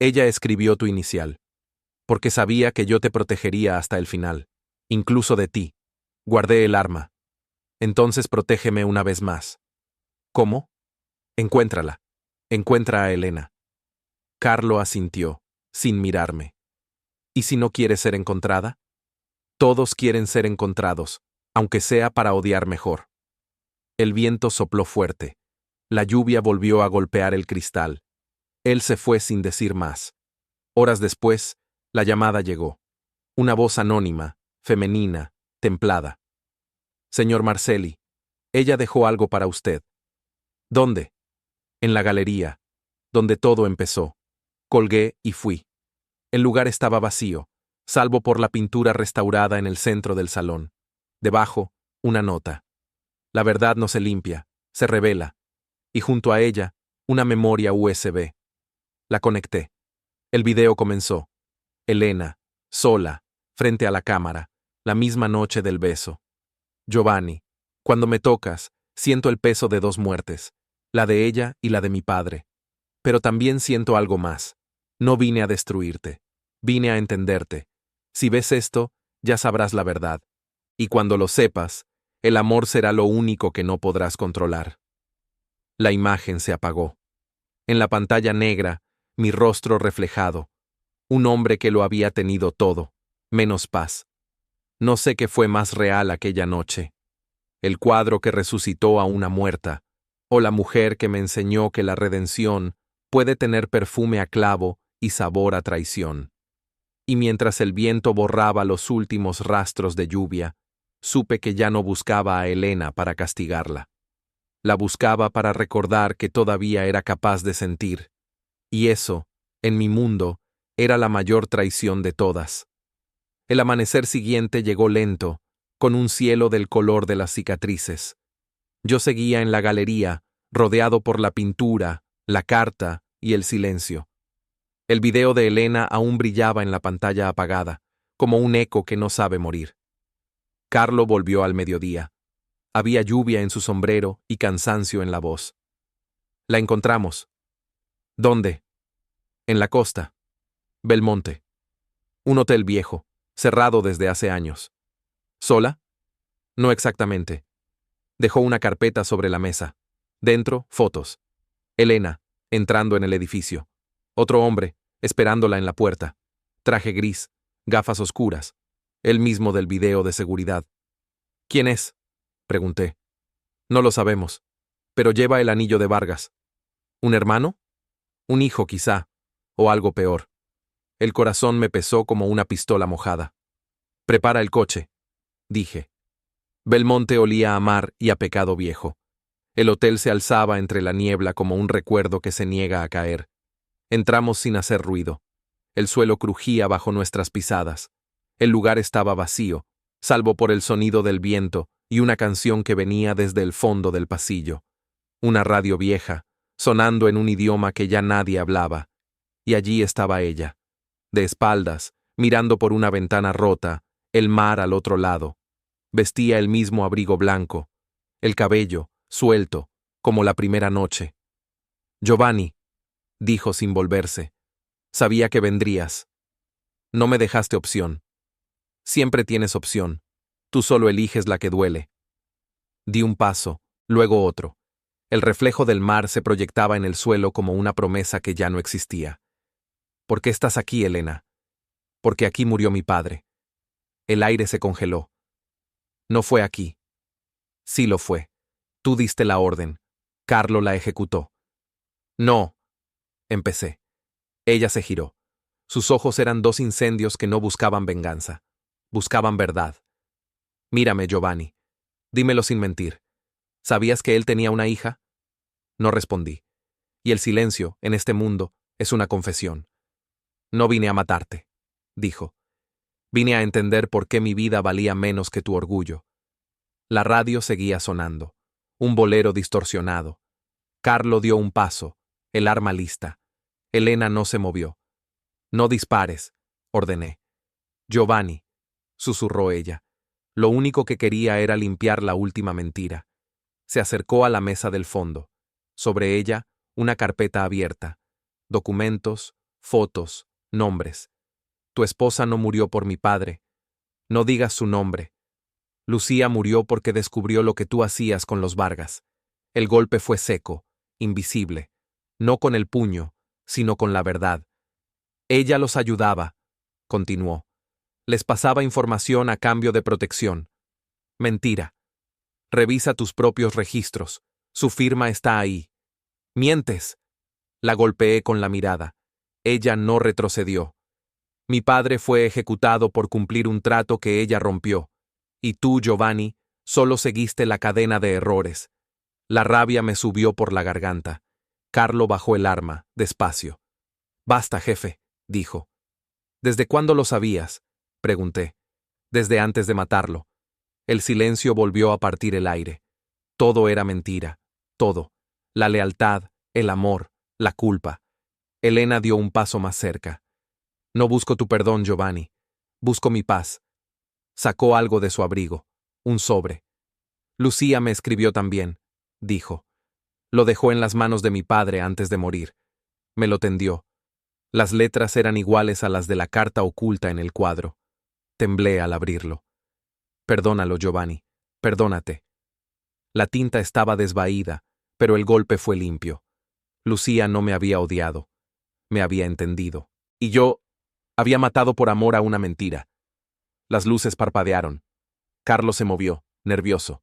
Ella escribió tu inicial. Porque sabía que yo te protegería hasta el final. Incluso de ti. Guardé el arma. Entonces protégeme una vez más. ¿Cómo? Encuéntrala. Encuentra a Elena. Carlo asintió, sin mirarme. ¿Y si no quiere ser encontrada? Todos quieren ser encontrados, aunque sea para odiar mejor. El viento sopló fuerte. La lluvia volvió a golpear el cristal. Él se fue sin decir más. Horas después, la llamada llegó. Una voz anónima, femenina, templada. Señor Marcelli, ella dejó algo para usted. ¿Dónde? En la galería, donde todo empezó. Colgué y fui. El lugar estaba vacío, salvo por la pintura restaurada en el centro del salón. Debajo, una nota. La verdad no se limpia, se revela. Y junto a ella, una memoria USB. La conecté. El video comenzó. Elena, sola, frente a la cámara, la misma noche del beso. Giovanni, cuando me tocas, siento el peso de 2 muertes, la de ella y la de mi padre. Pero también siento algo más. No vine a destruirte. Vine a entenderte. Si ves esto, ya sabrás la verdad. Y cuando lo sepas, el amor será lo único que no podrás controlar. La imagen se apagó. En la pantalla negra, mi rostro reflejado. Un hombre que lo había tenido todo, menos paz. No sé qué fue más real aquella noche: el cuadro que resucitó a una muerta, o la mujer que me enseñó que la redención puede tener perfume a clavo y sabor a traición. Y mientras el viento borraba los últimos rastros de lluvia, supe que ya no buscaba a Elena para castigarla. La buscaba para recordar que todavía era capaz de sentir. Y eso, en mi mundo, era la mayor traición de todas. El amanecer siguiente llegó lento, con un cielo del color de las cicatrices. Yo seguía en la galería, rodeado por la pintura, la carta y el silencio. El video de Elena aún brillaba en la pantalla apagada, como un eco que no sabe morir. Carlo volvió al mediodía. Había lluvia en su sombrero y cansancio en la voz. La encontramos. ¿Dónde? En la costa. Belmonte. Un hotel viejo, cerrado desde hace años. ¿Sola? No exactamente. Dejó una carpeta sobre la mesa. Dentro, fotos. Elena, entrando en el edificio. Otro hombre, esperándola en la puerta. Traje gris, gafas oscuras. El mismo del video de seguridad. ¿Quién es? Pregunté. No lo sabemos, pero lleva el anillo de Vargas. ¿Un hermano? Un hijo, quizá, o algo peor. El corazón me pesó como una pistola mojada. Prepara el coche, dije. Belmonte olía a mar y a pecado viejo. El hotel se alzaba entre la niebla como un recuerdo que se niega a caer. Entramos sin hacer ruido. El suelo crujía bajo nuestras pisadas. El lugar estaba vacío, salvo por el sonido del viento y una canción que venía desde el fondo del pasillo. Una radio vieja, sonando en un idioma que ya nadie hablaba. Y allí estaba ella, de espaldas, mirando por una ventana rota, el mar al otro lado. Vestía el mismo abrigo blanco, el cabello, suelto, como la primera noche. Giovanni, dijo sin volverse, sabía que vendrías. No me dejaste opción. Siempre tienes opción. Tú solo eliges la que duele. Di un paso, luego otro. El reflejo del mar se proyectaba en el suelo como una promesa que ya no existía. ¿Por qué estás aquí, Elena? Porque aquí murió mi padre. El aire se congeló. No fue aquí. Sí lo fue. Tú diste la orden. Carlo la ejecutó. No. Empecé. Ella se giró. Sus ojos eran dos incendios que no buscaban venganza. Buscaban verdad. Mírame, Giovanni. Dímelo sin mentir. ¿Sabías que él tenía una hija? No respondí. Y el silencio, en este mundo, es una confesión. No vine a matarte, dijo. Vine a entender por qué mi vida valía menos que tu orgullo. La radio seguía sonando. Un bolero distorsionado. Carlo dio un paso, el arma lista. Elena no se movió. No dispares, ordené. Giovanni, susurró ella. Lo único que quería era limpiar la última mentira. Se acercó a la mesa del fondo. Sobre ella, una carpeta abierta. Documentos, fotos, nombres. Tu esposa no murió por mi padre. No digas su nombre. Lucía murió porque descubrió lo que tú hacías con los Vargas. El golpe fue seco, invisible. No con el puño, sino con la verdad. Ella los ayudaba, continuó. Les pasaba información a cambio de protección. Mentira. Revisa tus propios registros. Su firma está ahí. Mientes. La golpeé con la mirada. Ella no retrocedió. Mi padre fue ejecutado por cumplir un trato que ella rompió. Y tú, Giovanni, solo seguiste la cadena de errores. La rabia me subió por la garganta. Carlo bajó el arma, despacio. Basta, jefe, dijo. ¿Desde cuándo lo sabías? Pregunté. Desde antes de matarlo. El silencio volvió a partir el aire. Todo era mentira. Todo. La lealtad, el amor, la culpa. Elena dio un paso más cerca. No busco tu perdón, Giovanni. Busco mi paz. Sacó algo de su abrigo. Un sobre. Lucía me escribió también, dijo. Lo dejó en las manos de mi padre antes de morir. Me lo tendió. Las letras eran iguales a las de la carta oculta en el cuadro. Temblé al abrirlo. Perdónalo, Giovanni. Perdónate. La tinta estaba desvaída, pero el golpe fue limpio. Lucía no me había odiado. Me había entendido. Y yo había matado por amor a una mentira. Las luces parpadearon. Carlos se movió, nervioso.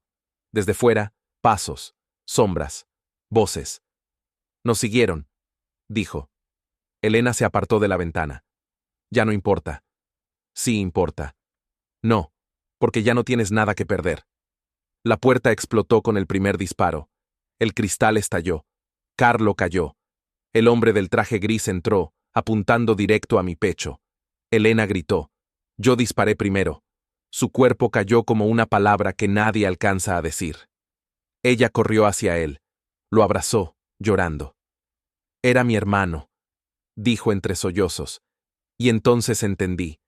Desde fuera, pasos, sombras, voces. Nos siguieron, dijo. Elena se apartó de la ventana. Ya no importa. Sí importa. No, porque ya no tienes nada que perder. La puerta explotó con el primer disparo. El cristal estalló. Carlo cayó. El hombre del traje gris entró, apuntando directo a mi pecho. Elena gritó. Yo disparé primero. Su cuerpo cayó como una palabra que nadie alcanza a decir. Ella corrió hacia él. Lo abrazó, llorando. Era mi hermano, dijo entre sollozos. Y entonces entendí.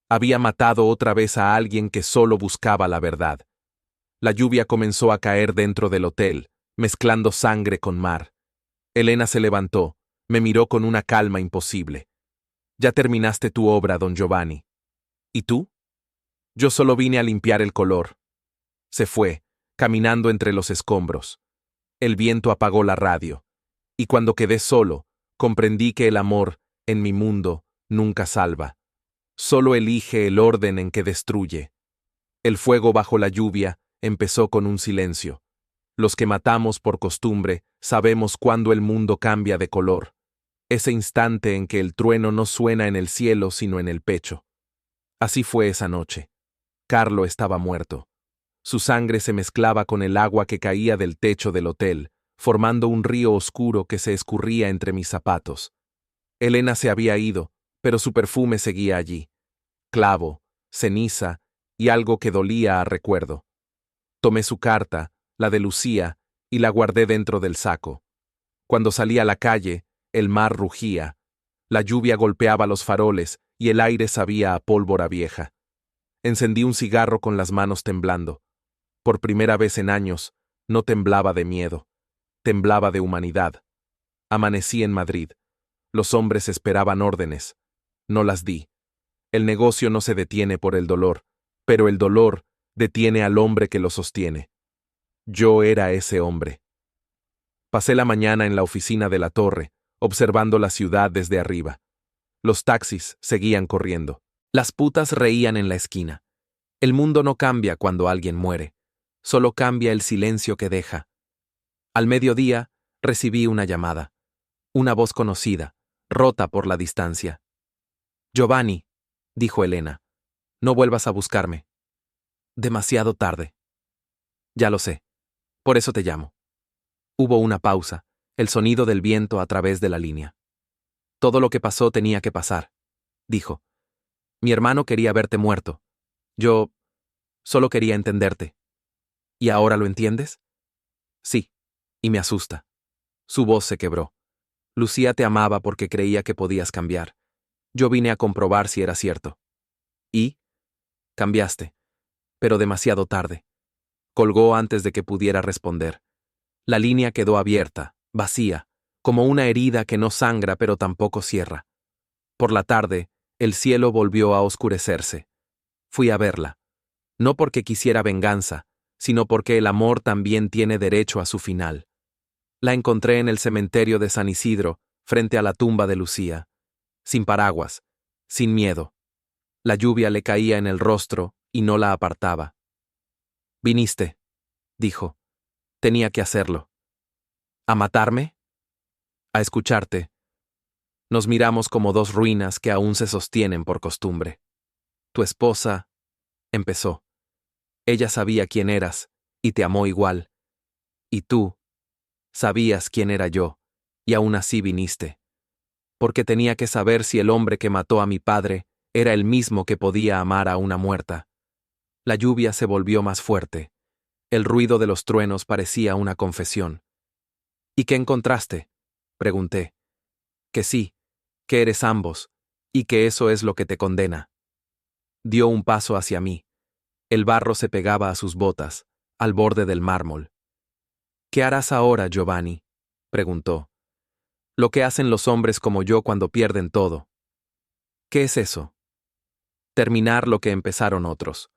Había matado otra vez a alguien que solo buscaba la verdad. La lluvia comenzó a caer dentro del hotel, mezclando sangre con mar. Elena se levantó, me miró con una calma imposible. Ya terminaste tu obra, don Giovanni. ¿Y tú? Yo solo vine a limpiar el color. Se fue, caminando entre los escombros. El viento apagó la radio. Y cuando quedé solo, comprendí que el amor, en mi mundo, nunca salva. Solo elige el orden en que destruye. El fuego bajo la lluvia empezó con un silencio. Los que matamos por costumbre sabemos cuándo el mundo cambia de color. Ese instante en que el trueno no suena en el cielo sino en el pecho. Así fue esa noche. Carlo estaba muerto. Su sangre se mezclaba con el agua que caía del techo del hotel, formando un río oscuro que se escurría entre mis zapatos. Elena se había ido, pero su perfume seguía allí. Clavo, ceniza y algo que dolía a recuerdo. Tomé su carta, la de Lucía, y la guardé dentro del saco. Cuando salí a la calle, el mar rugía. La lluvia golpeaba los faroles y el aire sabía a pólvora vieja. Encendí un cigarro con las manos temblando. Por primera vez en años, no temblaba de miedo. Temblaba de humanidad. Amanecí en Madrid. Los hombres esperaban órdenes. No las di. El negocio no se detiene por el dolor, pero el dolor detiene al hombre que lo sostiene. Yo era ese hombre. Pasé la mañana en la oficina de la torre, observando la ciudad desde arriba. Los taxis seguían corriendo. Las putas reían en la esquina. El mundo no cambia cuando alguien muere. Solo cambia el silencio que deja. Al mediodía, recibí una llamada. Una voz conocida, rota por la distancia. Giovanni, dijo Elena, no vuelvas a buscarme. Demasiado tarde. Ya lo sé. Por eso te llamo. Hubo una pausa, el sonido del viento a través de la línea. Todo lo que pasó tenía que pasar, dijo. Mi hermano quería verte muerto. Yo solo quería entenderte. ¿Y ahora lo entiendes? Sí, y me asusta. Su voz se quebró. Lucía te amaba porque creía que podías cambiar. Yo vine a comprobar si era cierto. Y cambiaste, pero demasiado tarde. Colgó antes de que pudiera responder. La línea quedó abierta, vacía, como una herida que no sangra pero tampoco cierra. Por la tarde, el cielo volvió a oscurecerse. Fui a verla. No porque quisiera venganza, sino porque el amor también tiene derecho a su final. La encontré en el cementerio de San Isidro, frente a la tumba de Lucía. Sin paraguas, sin miedo. La lluvia le caía en el rostro y no la apartaba. Viniste, dijo. Tenía que hacerlo. ¿A matarme? A escucharte. Nos miramos como dos ruinas que aún se sostienen por costumbre. Tu esposa, empezó. Ella sabía quién eras, y te amó igual. Y tú, sabías quién era yo, y aún así viniste. Porque tenía que saber si el hombre que mató a mi padre era el mismo que podía amar a una muerta. La lluvia se volvió más fuerte. El ruido de los truenos parecía una confesión. ¿Y qué encontraste? Pregunté. Que sí, que eres ambos, y que eso es lo que te condena. Dio un paso hacia mí. El barro se pegaba a sus botas, al borde del mármol. ¿Qué harás ahora, Giovanni? Preguntó. Lo que hacen los hombres como yo cuando pierden todo. ¿Qué es eso? Terminar lo que empezaron otros.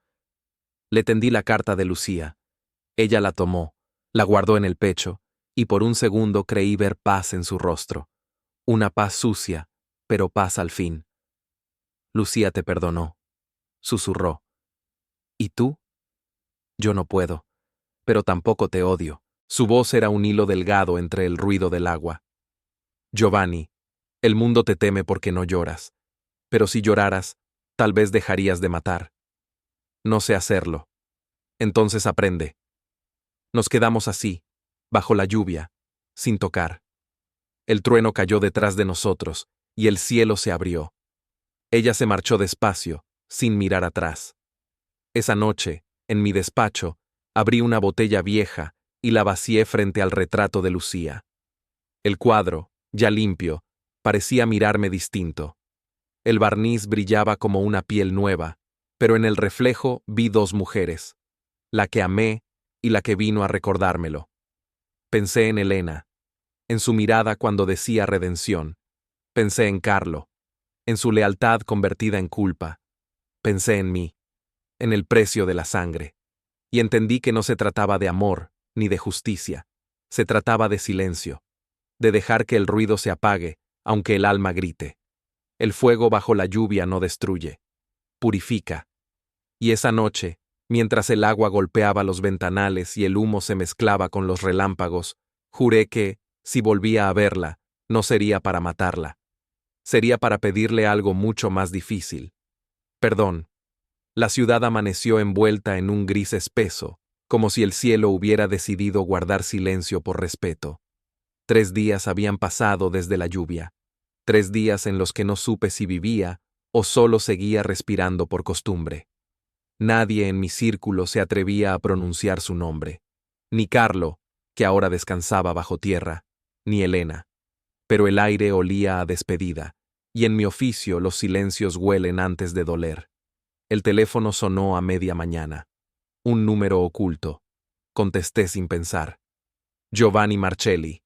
Le tendí la carta de Lucía. Ella la tomó, la guardó en el pecho, y por un segundo creí ver paz en su rostro. Una paz sucia, pero paz al fin. Lucía te perdonó, susurró. ¿Y tú? Yo no puedo, pero tampoco te odio. Su voz era un hilo delgado entre el ruido del agua. Giovanni, el mundo te teme porque no lloras, pero si lloraras, tal vez dejarías de matar. No sé hacerlo. Entonces aprende. Nos quedamos así, bajo la lluvia, sin tocar. El trueno cayó detrás de nosotros, y el cielo se abrió. Ella se marchó despacio, sin mirar atrás. Esa noche, en mi despacho, abrí una botella vieja y la vacié frente al retrato de Lucía. El cuadro, ya limpio, parecía mirarme distinto. El barniz brillaba como una piel nueva, pero en el reflejo vi dos mujeres, la que amé y la que vino a recordármelo. Pensé en Elena, en su mirada cuando decía redención. Pensé en Carlo, en su lealtad convertida en culpa. Pensé en mí, en el precio de la sangre. Y entendí que no se trataba de amor, ni de justicia. Se trataba de silencio, de dejar que el ruido se apague, aunque el alma grite. El fuego bajo la lluvia no destruye, purifica. Y esa noche, mientras el agua golpeaba los ventanales y el humo se mezclaba con los relámpagos, juré que, si volvía a verla, no sería para matarla. Sería para pedirle algo mucho más difícil. Perdón. La ciudad amaneció envuelta en un gris espeso, como si el cielo hubiera decidido guardar silencio por respeto. 3 días habían pasado desde la lluvia. 3 días en los que no supe si vivía o solo seguía respirando por costumbre. Nadie en mi círculo se atrevía a pronunciar su nombre. Ni Carlo, que ahora descansaba bajo tierra, ni Elena. Pero el aire olía a despedida, y en mi oficio los silencios huelen antes de doler. El teléfono sonó a media mañana. Un número oculto. Contesté sin pensar. Giovanni Marcelli.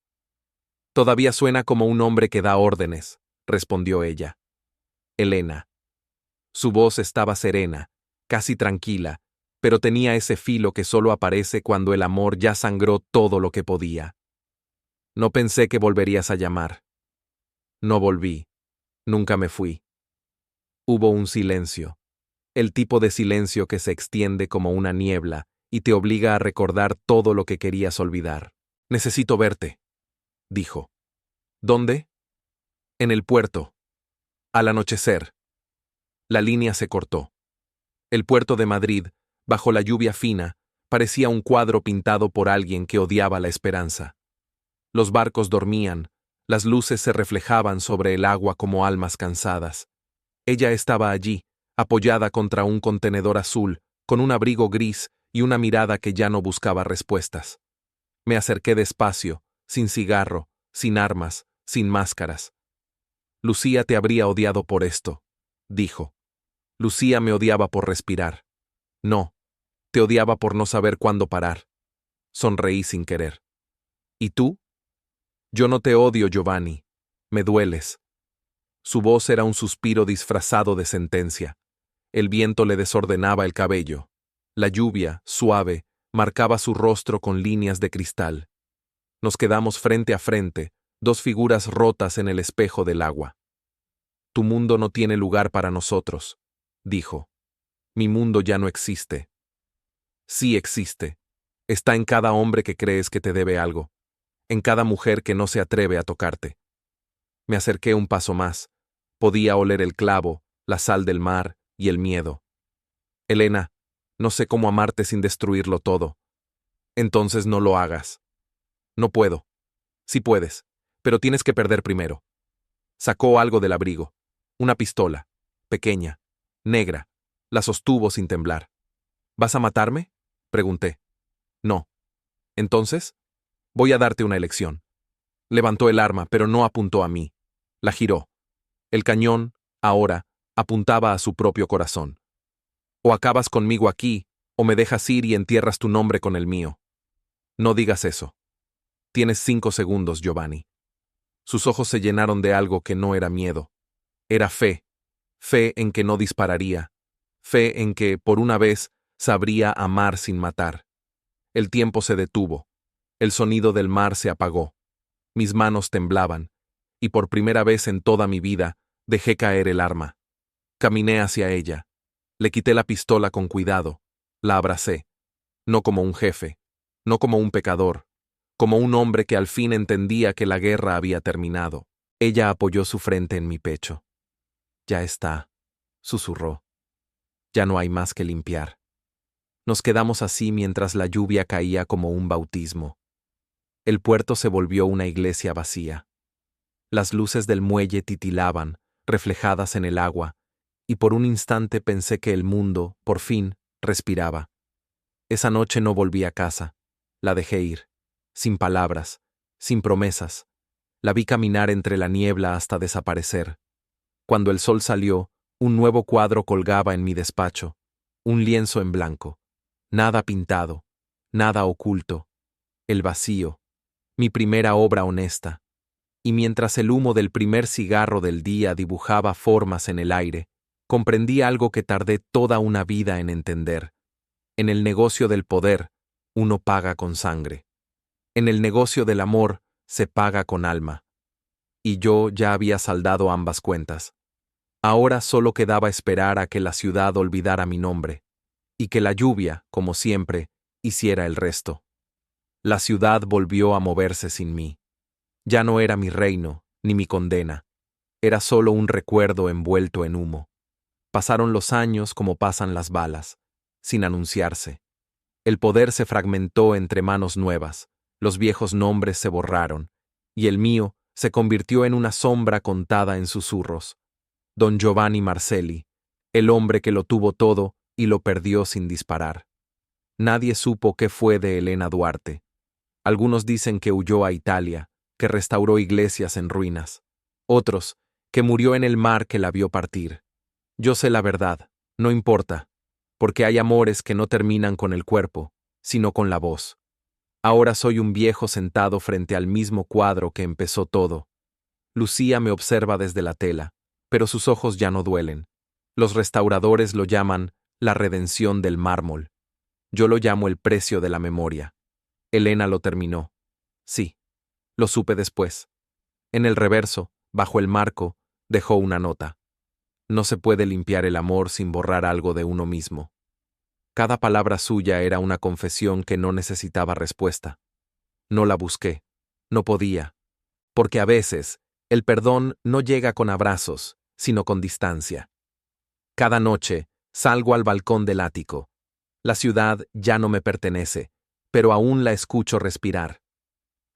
Todavía suena como un hombre que da órdenes, respondió ella. Elena. Su voz estaba serena, casi tranquila, pero tenía ese filo que solo aparece cuando el amor ya sangró todo lo que podía. No pensé que volverías a llamar. No volví. Nunca me fui. Hubo un silencio. El tipo de silencio que se extiende como una niebla y te obliga a recordar todo lo que querías olvidar. Necesito verte, dijo. ¿Dónde? En el puerto. Al anochecer. La línea se cortó. El puerto de Madrid, bajo la lluvia fina, parecía un cuadro pintado por alguien que odiaba la esperanza. Los barcos dormían, las luces se reflejaban sobre el agua como almas cansadas. Ella estaba allí, apoyada contra un contenedor azul, con un abrigo gris y una mirada que ya no buscaba respuestas. Me acerqué despacio, sin cigarro, sin armas, sin máscaras. Lucía te habría odiado por esto, dijo. Lucía me odiaba por respirar. No, te odiaba por no saber cuándo parar. Sonreí sin querer. ¿Y tú? Yo no te odio, Giovanni. Me dueles. Su voz era un suspiro disfrazado de sentencia. El viento le desordenaba el cabello. La lluvia, suave, marcaba su rostro con líneas de cristal. Nos quedamos frente a frente, dos figuras rotas en el espejo del agua. Tu mundo no tiene lugar para nosotros, dijo. Mi mundo ya no existe. Sí existe. Está en cada hombre que crees que te debe algo, en cada mujer que no se atreve a tocarte. Me acerqué un paso más. Podía oler el clavo, la sal del mar y el miedo. Elena, no sé cómo amarte sin destruirlo todo. Entonces no lo hagas. No puedo. Sí puedes, pero tienes que perder primero. Sacó algo del abrigo. Una pistola, pequeña, negra. La sostuvo sin temblar. ¿Vas a matarme? Pregunté. No. Entonces, voy a darte una elección. Levantó el arma, pero no apuntó a mí. La giró. El cañón, ahora, apuntaba a su propio corazón. O acabas conmigo aquí, o me dejas ir y entierras tu nombre con el mío. No digas eso. Tienes 5 segundos, Giovanni. Sus ojos se llenaron de algo que no era miedo. Era fe. Fe en que no dispararía. Fe en que, por una vez, sabría amar sin matar. El tiempo se detuvo. El sonido del mar se apagó. Mis manos temblaban, y por primera vez en toda mi vida, dejé caer el arma. Caminé hacia ella. Le quité la pistola con cuidado, La abracé, no como un jefe, no como un pecador, como un hombre que al fin entendía que la guerra había terminado. Ella apoyó su frente en mi pecho. Ya está, susurró. Ya no hay más que limpiar. Nos quedamos así mientras la lluvia caía como un bautismo. El puerto se volvió una iglesia vacía. Las luces del muelle titilaban, reflejadas en el agua, y por un instante pensé que el mundo, por fin, respiraba. Esa noche no volví a casa. La dejé ir, sin palabras, sin promesas. La vi caminar entre la niebla hasta desaparecer. Cuando el sol salió, un nuevo cuadro colgaba en mi despacho, un lienzo en blanco. Nada pintado, nada oculto. El vacío, mi primera obra honesta. Y mientras el humo del primer cigarro del día dibujaba formas en el aire, comprendí algo que tardé toda una vida en entender. En el negocio del poder, uno paga con sangre. En el negocio del amor, se paga con alma. Y yo ya había saldado ambas cuentas. Ahora solo quedaba esperar a que la ciudad olvidara mi nombre, y que la lluvia, como siempre, hiciera el resto. La ciudad volvió a moverse sin mí. Ya no era mi reino, ni mi condena. Era solo un recuerdo envuelto en humo. Pasaron los años como pasan las balas, sin anunciarse. El poder se fragmentó entre manos nuevas, los viejos nombres se borraron, y el mío se convirtió en una sombra contada en susurros. Don Giovanni Marcelli, el hombre que lo tuvo todo y lo perdió sin disparar. Nadie supo qué fue de Elena Duarte. Algunos dicen que huyó a Italia, que restauró iglesias en ruinas. Otros, que murió en el mar que la vio partir. Yo sé la verdad, no importa, porque hay amores que no terminan con el cuerpo, sino con la voz. Ahora soy un viejo sentado frente al mismo cuadro que empezó todo. Lucía me observa desde la tela, pero sus ojos ya no duelen. Los restauradores lo llaman la redención del mármol. Yo lo llamo el precio de la memoria. Elena lo terminó. Sí, lo supe después. En el reverso, bajo el marco, dejó una nota. No se puede limpiar el amor sin borrar algo de uno mismo. Cada palabra suya era una confesión que no necesitaba respuesta. No la busqué. No podía. Porque a veces, el perdón no llega con abrazos, sino con distancia. Cada noche, salgo al balcón del ático. La ciudad ya no me pertenece, pero aún la escucho respirar.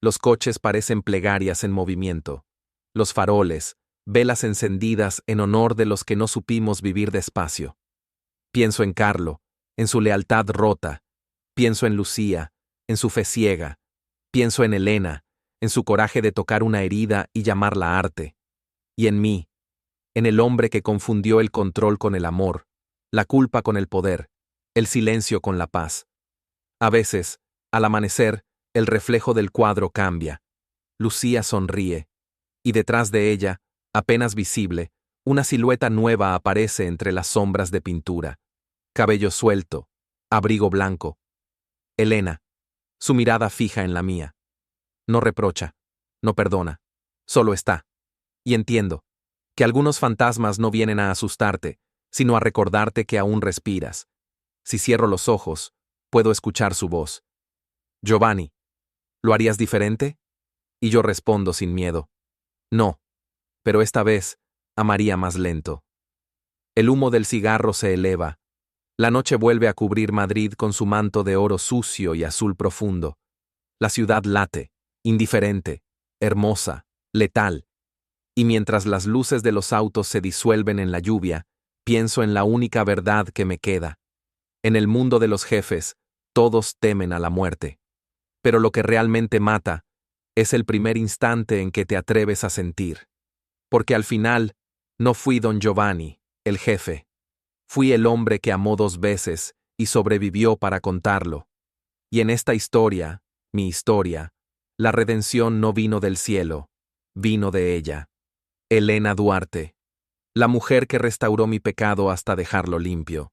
Los coches parecen plegarias en movimiento. Los faroles, velas encendidas en honor de los que no supimos vivir despacio. Pienso en Carlo, en su lealtad rota. Pienso en Lucía, en su fe ciega. Pienso en Elena, en su coraje de tocar una herida y llamarla arte. Y en mí, en el hombre que confundió el control con el amor, la culpa con el poder, el silencio con la paz. A veces, al amanecer, el reflejo del cuadro cambia. Lucía sonríe, y detrás de ella, apenas visible, una silueta nueva aparece entre las sombras de pintura. Cabello suelto, abrigo blanco. Elena, su mirada fija en la mía. No reprocha, no perdona, solo está. Y entiendo que algunos fantasmas no vienen a asustarte, sino a recordarte que aún respiras. Si cierro los ojos, puedo escuchar su voz. Giovanni, ¿lo harías diferente? Y yo respondo sin miedo. No, pero esta vez, amaría más lento. El humo del cigarro se eleva. La noche vuelve a cubrir Madrid con su manto de oro sucio y azul profundo. La ciudad late, indiferente, hermosa, letal. Y mientras las luces de los autos se disuelven en la lluvia, pienso en la única verdad que me queda. En el mundo de los jefes, todos temen a la muerte. Pero lo que realmente mata es el primer instante en que te atreves a sentir. Porque al final, no fui don Giovanni, el jefe. Fui el hombre que amó 2 veces y sobrevivió para contarlo. Y en esta historia, mi historia, la redención no vino del cielo, vino de ella. Elena Duarte, la mujer que restauró mi pecado hasta dejarlo limpio.